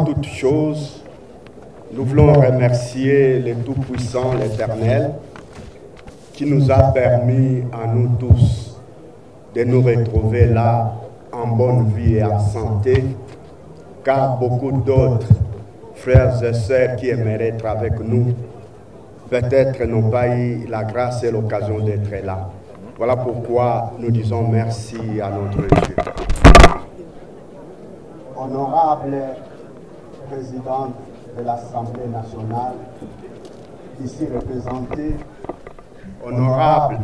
Avant toute chose, nous voulons remercier le Tout-Puissant, l'Éternel, qui nous a permis à nous tous de nous retrouver là en bonne vie et en santé, car beaucoup d'autres frères et sœurs qui aimeraient être avec nous, peut-être n'ont pas eu la grâce et l'occasion d'être là. Voilà pourquoi nous disons merci à notre Dieu. Honorable président de l'Assemblée nationale, ici représenté, honorable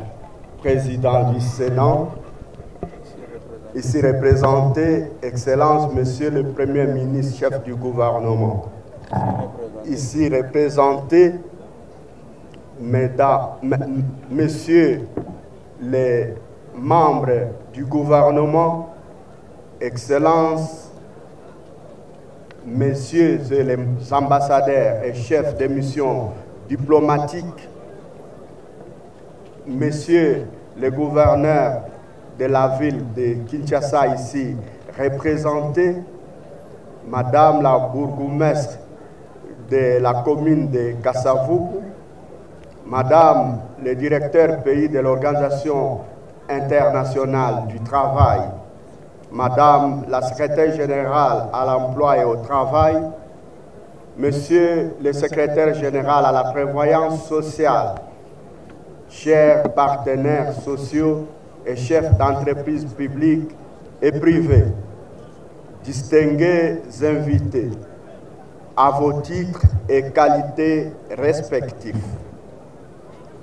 président du Sénat, ici représenté, Excellence, Monsieur le Premier ministre, chef du gouvernement, ici représenté, Mesdames, Messieurs les membres du gouvernement, Excellences, Messieurs les ambassadeurs et chefs de mission diplomatique, Messieurs les gouverneurs de la ville de Kinshasa ici représentés, Madame la bourgmestre de la commune de Kasavubu, Madame le directeur pays de l'Organisation internationale du travail, Madame la secrétaire générale à l'emploi et au travail, Monsieur le secrétaire général à la prévoyance sociale, chers partenaires sociaux et chefs d'entreprises publiques et privées, distingués invités, à vos titres et qualités respectifs,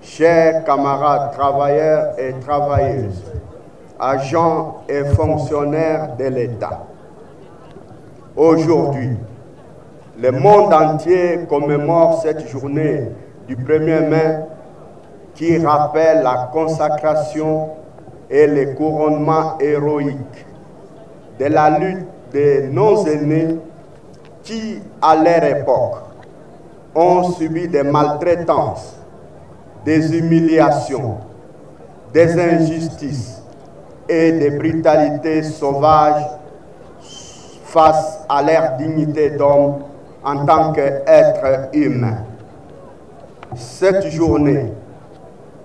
chers camarades travailleurs et travailleuses, agents et fonctionnaires de l'État. Aujourd'hui, le monde entier commémore cette journée du 1er mai qui rappelle la consacration et le couronnement héroïque de la lutte de nos aînés qui, à leur époque, ont subi des maltraitances, des humiliations, des injustices et des brutalités sauvages face à leur dignité d'homme en tant qu'être humain. Cette journée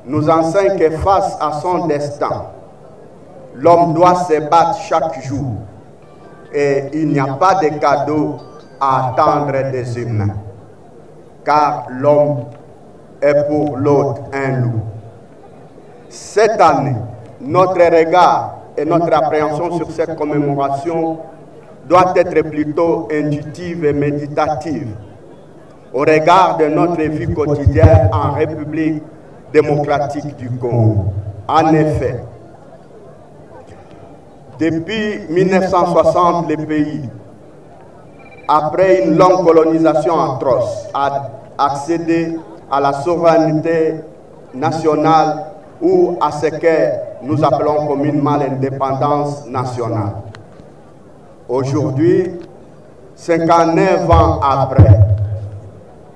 nous enseigne que face à son destin, l'homme doit se battre chaque jour et il n'y a pas de cadeau à attendre des humains, car l'homme est pour l'autre un loup. Cette année, notre regard et notre appréhension sur cette commémoration doit être plutôt intuitive et méditative au regard de notre vie quotidienne en République démocratique du Congo. En effet, depuis 1960, le pays, après une longue colonisation atroce, a accédé à la souveraineté nationale ou à ce que nous appelons communément l'indépendance nationale. Aujourd'hui, 59 ans après,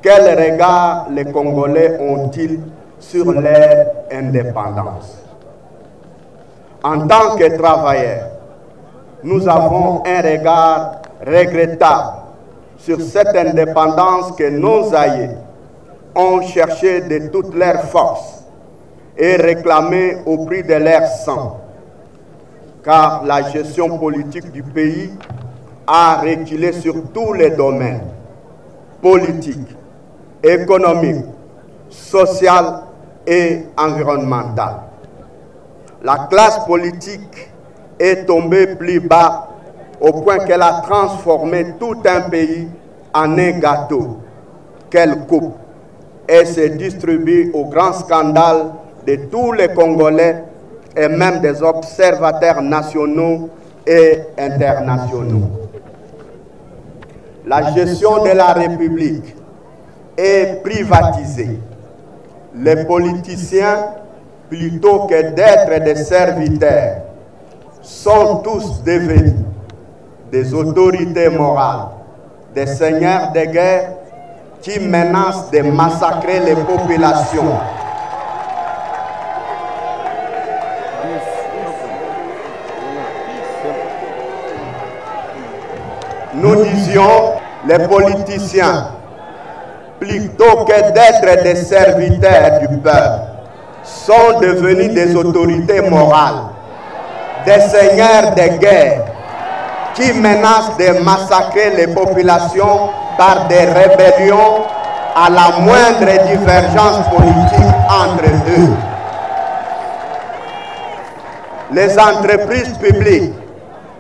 quel regard les Congolais ont-ils sur leur indépendance? En tant que travailleurs, nous avons un regard regrettable sur cette indépendance que nos aïeux ont cherché de toutes leurs forces et réclamé au prix de leur sang, car la gestion politique du pays a reculé sur tous les domaines, politiques, économiques, social et environnemental. La classe politique est tombée plus bas au point qu'elle a transformé tout un pays en un gâteau qu'elle coupe et se distribue au grand scandale de tous les Congolais et même des observateurs nationaux et internationaux. La gestion de la République est privatisée. Les politiciens, plutôt que d'être des serviteurs, sont tous devenus des autorités morales, des seigneurs de guerre qui menacent de massacrer les populations. Nous disions les politiciens, plutôt que d'être des serviteurs du peuple, sont devenus des autorités morales, des seigneurs de guerre, qui menacent de massacrer les populations par des rébellions à la moindre divergence politique entre eux. Les entreprises publiques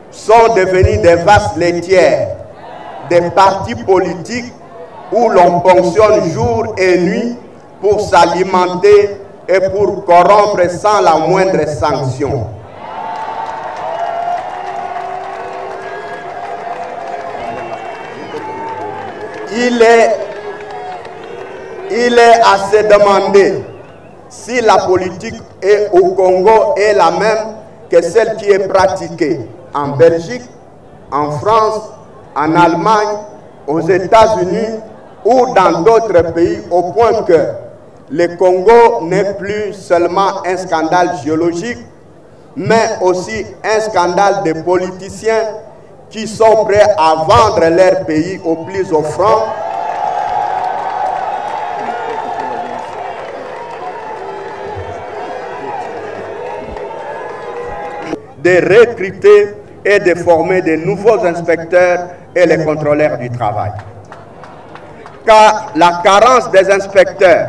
sont devenues des vases laitières, des partis politiques où l'on ponctionne jour et nuit pour s'alimenter et pour corrompre sans la moindre sanction. Il est à se demander si la politique au Congo est la même que celle qui est pratiquée en Belgique, en France, en Allemagne, aux États-Unis ou dans d'autres pays, au point que le Congo n'est plus seulement un scandale géologique, mais aussi un scandale de politiciens qui sont prêts à vendre leur pays au plus offrant de recruter et de former de nouveaux inspecteurs et les contrôleurs du travail. Car la carence des inspecteurs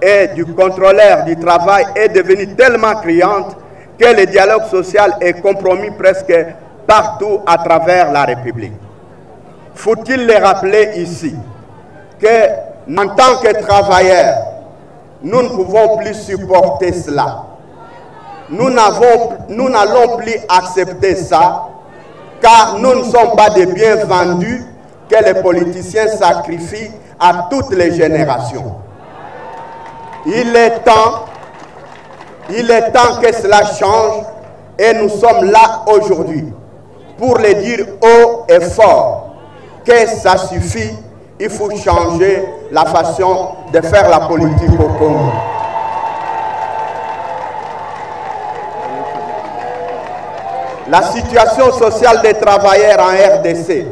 et du contrôleur du travail est devenue tellement criante que le dialogue social est compromis presque partout à travers la République. Faut-il le rappeler ici que, en tant que travailleurs, nous ne pouvons plus supporter cela. Nous n'allons plus accepter ça, car nous ne sommes pas des biens vendus que les politiciens sacrifient à toutes les générations. Il est temps que cela change et nous sommes là aujourd'hui pour le dire haut et fort que ça suffit, il faut changer la façon de faire la politique au Congo. La situation sociale des travailleurs en RDC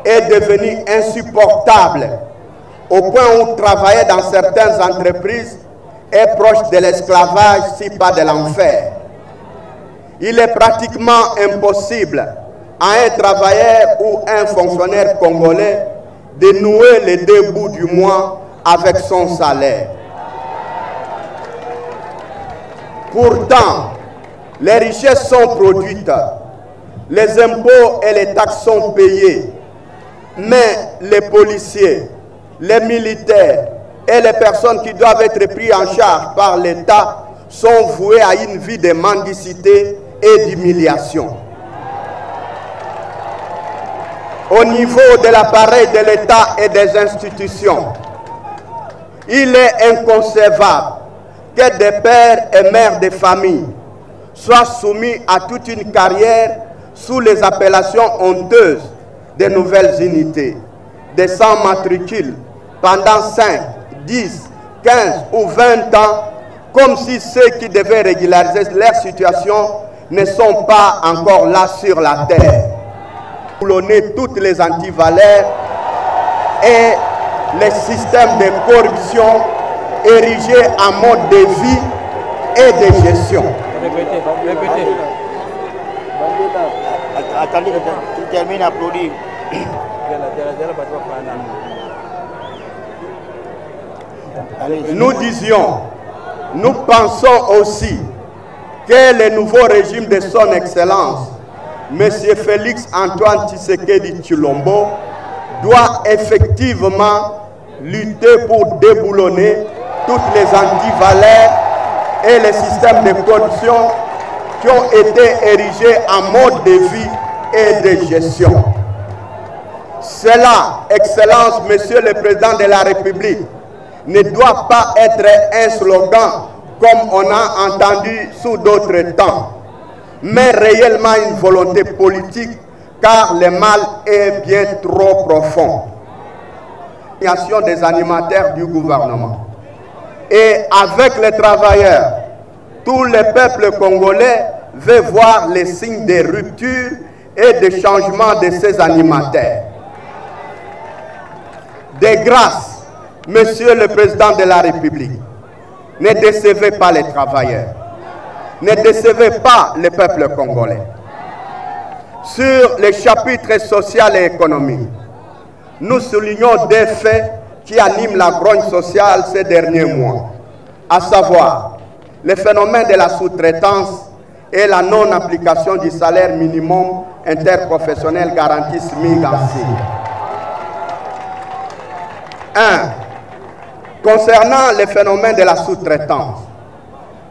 est devenue insupportable au point où travailler dans certaines entreprises est proche de l'esclavage, si pas de l'enfer. Il est pratiquement impossible à un travailleur ou un fonctionnaire congolais de nouer les 2 bouts du mois avec son salaire. Pourtant, les richesses sont produites, les impôts et les taxes sont payés, mais les policiers, les militaires et les personnes qui doivent être prises en charge par l'État sont voués à une vie de mendicité et d'humiliation. Au niveau de l'appareil de l'État et des institutions, il est inconcevable que des pères et mères de famille soient soumis à toute une carrière sous les appellations honteuses des nouvelles unités, des sans matricules pendant 5, 10, 15 ou 20 ans, comme si ceux qui devaient régulariser leur situation ne sont pas encore là sur la terre. Boulonner toutes les antivaleurs et les systèmes de corruption érigés en mode de vie et de gestion. Répétez. Attendez qu'il termine, applaudit. Nous pensons aussi que le nouveau régime de son Excellence, M. Félix Antoine Tshisekedi Tshilombo, doit effectivement lutter pour déboulonner toutes les antivaleurs et les systèmes de corruption qui ont été érigés en mode de vie et de gestion. Cela, Excellence, Monsieur le Président de la République, ne doit pas être un slogan comme on a entendu sous d'autres temps, mais réellement une volonté politique, car le mal est bien trop profond. Des animateurs du gouvernement. Et avec les travailleurs, tout le peuple congolais veut voir les signes de rupture et de changement de ces animateurs. de grâce, Monsieur le Président de la République, ne décevez pas les travailleurs, ne décevez pas le peuple congolais. Sur les chapitres social et économique, nous soulignons des faits qui animent la grogne sociale ces derniers mois, à savoir le phénomène de la sous-traitance et la non-application du salaire minimum interprofessionnel garanti SMIC en Syrie. 1. Concernant le phénomène de la sous-traitance,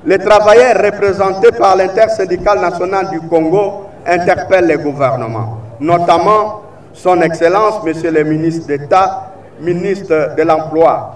les travailleurs représentés par l'Intersyndicale nationale du Congo interpellent le gouvernement, notamment son Excellence, Monsieur le ministre d'État, ministre de l'Emploi,